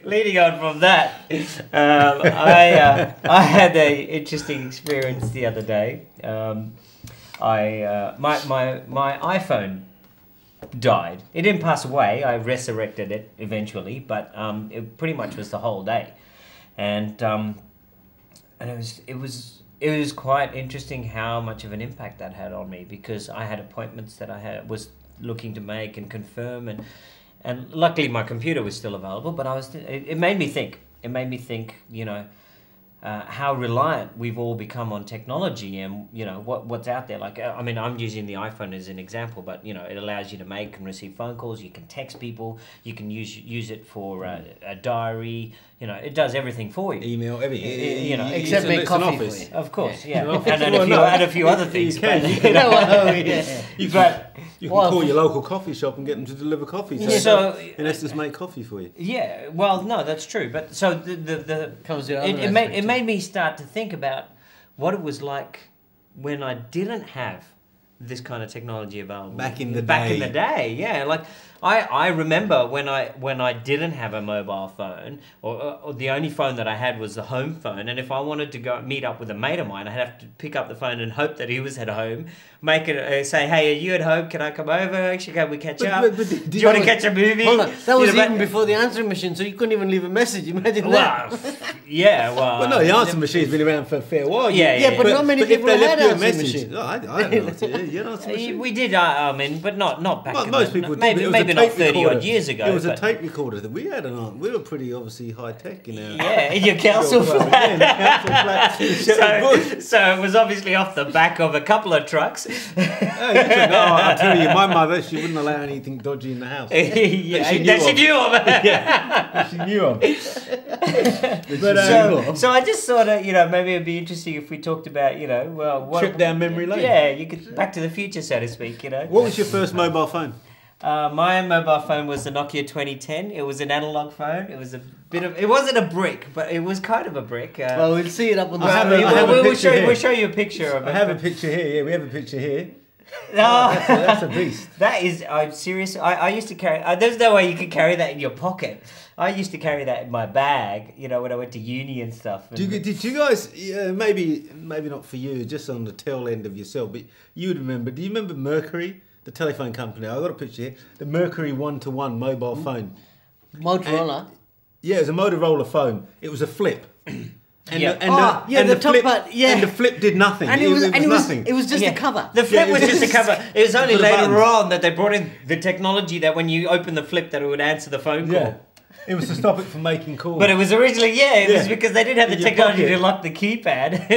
leading on from that, I had a interesting experience the other day. My iPhone died. It didn't pass away. I resurrected it eventually, but it pretty much was the whole day, and it was quite interesting how much of an impact that had on me, because I had appointments that was looking to make and confirm, and luckily my computer was still available, but it made me think. It made me think, how reliant we've all become on technology, and what's out there. Like, I mean, I'm using the iPhone as an example, but it allows you to make and receive phone calls. You can text people. You can use it for a diary. It does everything for you. Email, everything. Except make coffee for you. Of course, yeah. And a few other things. You can. You can call your local coffee shop and get them to deliver coffee. So in essence, make coffee for you. Yeah. Well, no, that's true. But so it made me start to think about what it was like when I didn't have this kind of technology available. Back in the day, yeah. Like I remember when I didn't have a mobile phone, or the only phone that I had was the home phone, and if I wanted to go meet up with a mate of mine, I'd have to pick up the phone and hope that he was at home, make it say, "Hey, are you at home? Can I come over? Actually, can we catch up? Do you want to catch a movie?" Hold on. That was even before the answering machine, so you couldn't even leave a message. Imagine that. Yeah, well, no, the answering machine's been around for a fair while. Yeah, but not many people had answering machines. I don't know. We did, I mean, but not back then. Most people maybe not 30 odd years ago. It was a tape recorder that we had. We were pretty obviously high tech in our. Yeah, in your council flat. So it was obviously off the back of a couple of trucks. I'll tell you, my mother, she wouldn't allow anything dodgy in the house. That she knew of. Yeah, she knew of. But so I just thought, maybe it'd be interesting if we talked about, trip down memory lane. Yeah, you could Back to the Future, so to speak. What was your first mobile phone? My mobile phone was the Nokia 2010. It was an analog phone. It was it wasn't a brick, but it was kind of a brick. Well, we'll see it up on the screen. We'll show you a picture of it. I have a picture here. Yeah, we have a picture here. No, that's a beast. That is, I'm serious. I used to carry, there's no way you could carry that in your pocket. I used to carry that in my bag, when I went to uni and stuff. Did you guys, maybe not for you, just on the tail end of yourself, but you would remember, do you remember Mercury, the telephone company? I've got a picture here. The Mercury 1-to-1 mobile phone. Motorola? Yeah, it was a Motorola phone. It was a flip. And the flip did nothing. And it was nothing. It was just a cover. The flip was just a cover. It was only later on that they brought in the technology that when you open the flip that it would answer the phone call. Yeah. It was to stop it from making calls. But it was originally, it was because they didn't have the technology to lock the keypad.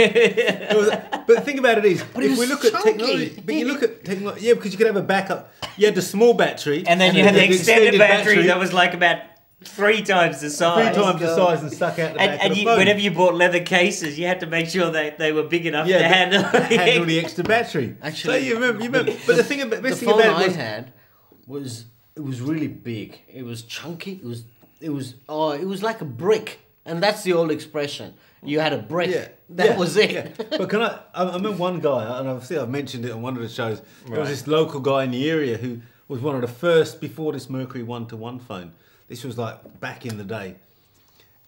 But the thing about it is, if we look at technology, because you could have a backup. You had the small battery. And then you had the extended battery that was like about 3 times the size. 3 times the size and stuck out the back of the phone. Whenever you bought leather cases, you had to make sure they were big enough to handle the extra battery. Actually, so you remember. But the thing about the phone I had was really big. It was chunky. It was like a brick, and that's the old expression. You had a brick. Yeah. That was it. Yeah. But I remember one guy, and I've mentioned it on one of the shows. There was this local guy in the area who was one of the first before this Mercury 1-to-1 phone. This was like back in the day,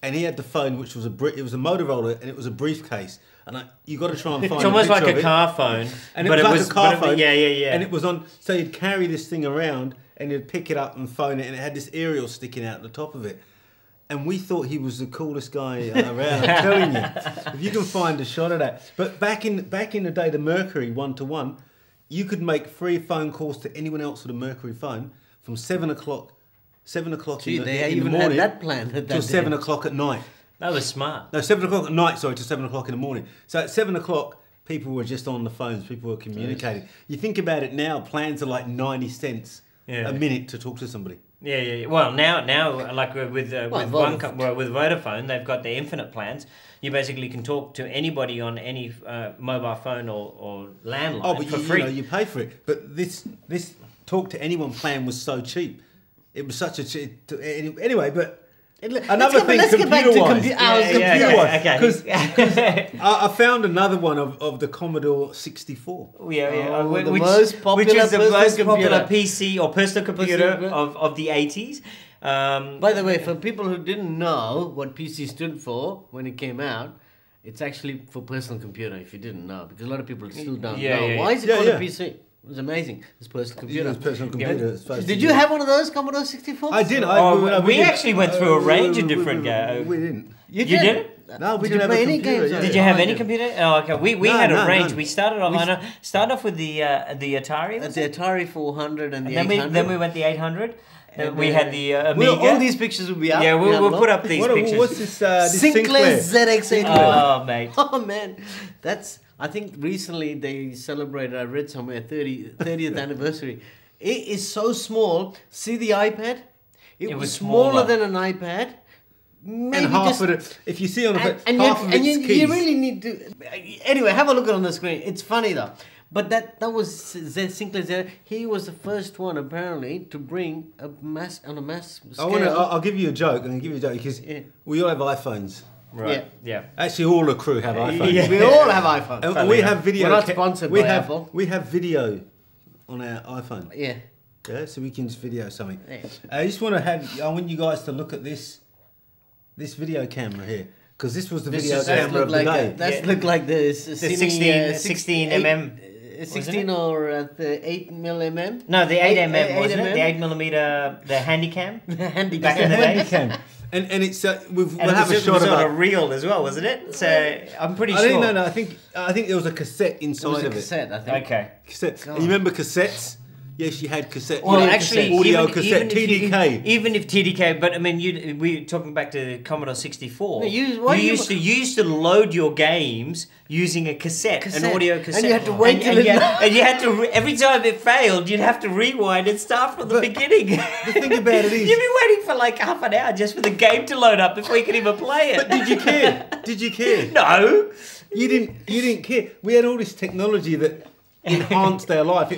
and he had the phone, which was a brick. It was a Motorola, and it was a briefcase. And you got to try and find. It's almost like a car phone, and it was like a car phone. Yeah. And it was on. So you'd carry this thing around, and you'd pick it up and phone it, and it had this aerial sticking out the top of it. And we thought he was the coolest guy around. I'm telling you, if you can find a shot of that. But back in the day, the Mercury 1-to-1, you could make free phone calls to anyone else with a Mercury phone from 7 o'clock. 7 o'clock in the morning. Had that plan till 7 o'clock at night. That was smart. No, 7 o'clock at night. Sorry, to 7 o'clock in the morning. So at 7 o'clock, people were just on the phones. People were communicating. You think about it now. Plans are like 90 cents a minute to talk to somebody. Yeah. Well, now, like with Vodafone, they've got their infinite plans. You basically can talk to anybody on any mobile phone or landline for free. You pay for it. But this talk to anyone plan was so cheap. It was such a cheap. Anyway, but. Let's get back to computer-wise. Okay. I found another one of the Commodore 64. Which is the most popular PC or personal computer of the 80s. By the way, for people who didn't know what PC stood for when it came out, it's actually for personal computer, if you didn't know, because a lot of people still don't know. Why is it called a PC? It was amazing. It's personal computer. It's personal computer. Did you have one of those Commodore 64? I did. We actually went through a range of different games. We didn't. You didn't? No, we didn't have any games. Yeah. Did you have any computer? Oh, okay. We had a range. None. We started off. Started off with the Atari. The Atari 400 and the then 800. Then we went the 800. We had the Amiga. All these pictures will be up. Yeah, we'll put up these pictures. What's this Sinclair ZX80. Oh, mate. Oh, man. I think recently they celebrated, I read somewhere, 30th anniversary. It is so small. See the iPad? It was smaller than an iPad. Maybe and half of it, if you see on the half of its keys. You really need to. Anyway, have a look at it on the screen. It's funny though. But that was Sinclair ZX. He was the first one apparently to bring a mass scale. I'll give you a joke. I'm going to give you a joke because we all have iPhones. Right. Yeah. Actually, all the crew have iPhones. Yeah. We all have iPhones. And we have video. We're not sponsored by Apple. We have video on our iPhone. Yeah. Yeah, so we can just video something. Yeah. I just want to I want you guys to look at this video camera here. Because this was the video camera of the day. That looked like the 16 mm. 16 or the 8mm? No, the 8mm, wasn't it? The 8mm, the Handycam? The Handycam. Back in the day. And it's we'll and have a shot of of a reel as well, wasn't it? So I'm pretty sure. sure. No. I think there was a cassette inside of it. Cassette, I think. Okay. Cassette. You remember cassettes? Yes, you had cassette. Well, actually, audio cassette, TDK. Even if TDK, but I mean, we're talking back to Commodore 64. No, you used to load your games using a cassette, an audio cassette, and you had to wait till and you had to every time it failed, you'd have to rewind and start from the beginning. The thing about it is, you'd be waiting for like half an hour just for the game to load up before you could even play it. But did you care? Did you care? No, you didn't care. We had all this technology that enhanced our life.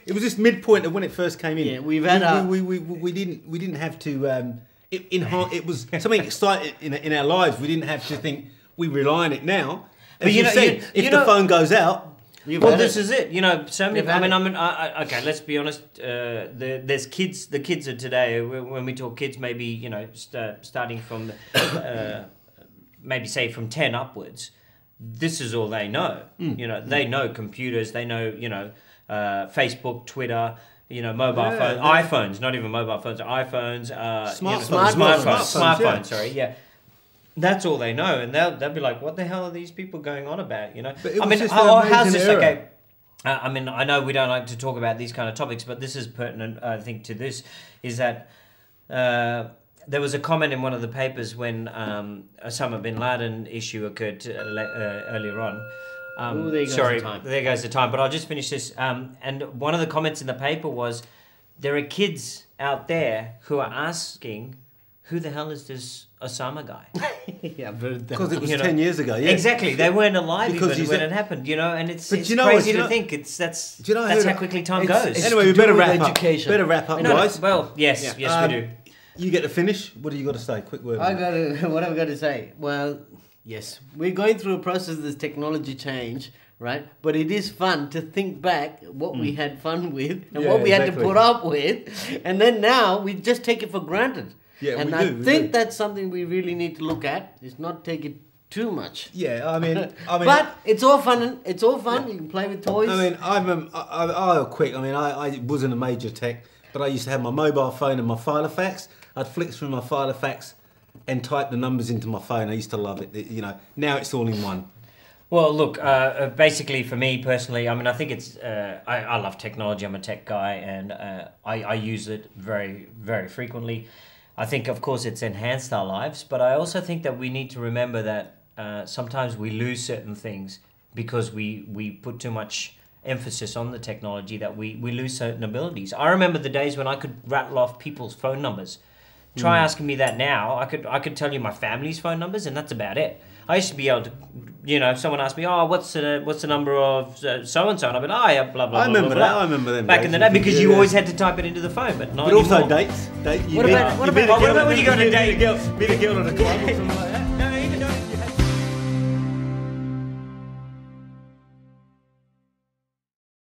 It was this midpoint of when it first came in. Yeah, we've had we didn't have to it was something exciting in our lives. We didn't have to think we rely on it now. As but you said, if the phone goes out, well, this is it. You know, so many. Okay. Let's be honest. There's kids. The kids of today. When we talk kids, maybe starting from maybe say from 10 upwards. This is all they know. They know computers. They know Facebook, Twitter. Mobile phones, iPhones, not even mobile phones, iPhones, smartphones. Sorry, yeah. That's all they know, and they'll be like, "What the hell are these people going on about?" But how's this okay? I know we don't like to talk about these kind of topics, but this is pertinent. I think to this is that there was a comment in one of the papers when Osama bin Laden issue occurred earlier on. There goes the time. But I'll just finish this. And one of the comments in the paper was, there are kids out there who are asking, who the hell is this Osama guy? Yeah, because it was 10 years ago. Yeah, exactly. They weren't alive when it happened. And it's crazy to think that's how quickly time goes. Anyway, we better wrap up. Better wrap up, guys. Well, yes, we do. You get to finish. What do you got to say? Quick word. What have I got to say? Well. Yes, we're going through a process of this technology change, right? But it is fun to think back what we had fun with and what we had to put up with. And then now we just take it for granted. Yeah, and I think that's something we really need to look at, is not take it too much. Yeah, I mean, but it's all fun. It's all fun. You can play with toys. I mean, I'll quick. I mean, I wasn't a major tech, but I used to have my mobile phone and my file of facts. I'd flick through my file of facts and type the numbers into my phone. I used to love it. Now it's all in one. Well, look, basically for me personally, I mean, I think it's, I love technology. I'm a tech guy, and I use it very, very frequently. I think, of course, it's enhanced our lives, but I also think that we need to remember that sometimes we lose certain things because we put too much emphasis on the technology, that we lose certain abilities. I remember the days when I could rattle off people's phone numbers. Try asking me that now. I could tell you my family's phone numbers, and that's about it. I used to be able to, if someone asked me, "Oh, what's the number of so and so?" and I'd be like, "Oh, yeah, blah blah." I remember that. I remember them back in the day, because you always had to type it into the phone, but not anymore. Also dates. What about when you go on a date? Meet a girl at a club or something like that.